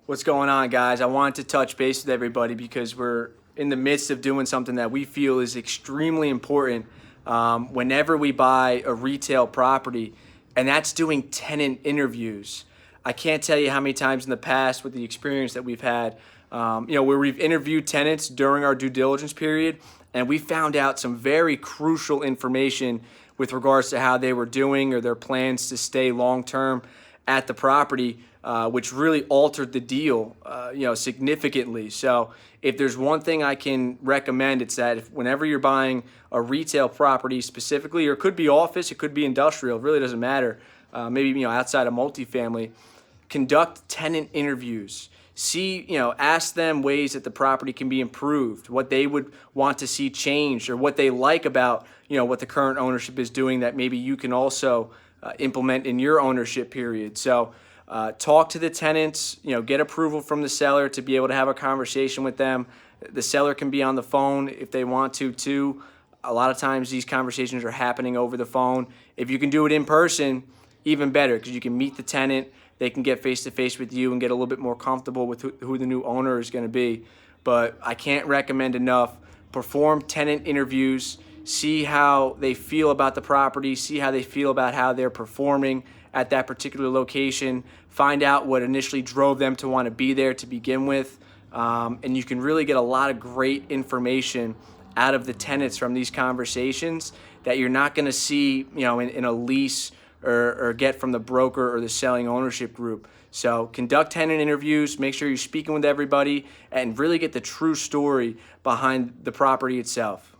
What's going on, guys? I wanted to touch base with everybody because we're in the midst of doing something that we feel is extremely important whenever we buy a retail property, and that's doing tenant interviews. I can't tell you how many times in the past with the experience that we've had, where we've interviewed tenants during our due diligence period, and we found out some very crucial information with regards to how they were doing or their plans to stay long-term at the property, which really altered the deal, significantly. So if there's one thing I can recommend, it's that whenever you're buying a retail property specifically, or it could be office, it could be industrial, it really doesn't matter, maybe outside of multifamily, conduct tenant interviews. See, ask them ways that the property can be improved, what they would want to see changed, or what they like about, what the current ownership is doing that maybe you can also implement in your ownership period. So talk to the tenants, get approval from the seller to be able to have a conversation with them. The seller can be on the phone if they want to too. A lot of times these conversations are happening over the phone. If you can do it in person, even better, because you can meet the tenant. They can get face-to-face with you and get a little bit more comfortable with who the new owner is going to be. But I can't recommend enough. Perform tenant interviews. See how they feel about the property. See how they feel about how they're performing at that particular location. Find out what initially drove them to want to be there to begin with. And you can really get a lot of great information out of the tenants from these conversations that you're not going to see, in a lease or get from the broker or the selling ownership group. So conduct tenant interviews, make sure you're speaking with everybody, and really get the true story behind the property itself.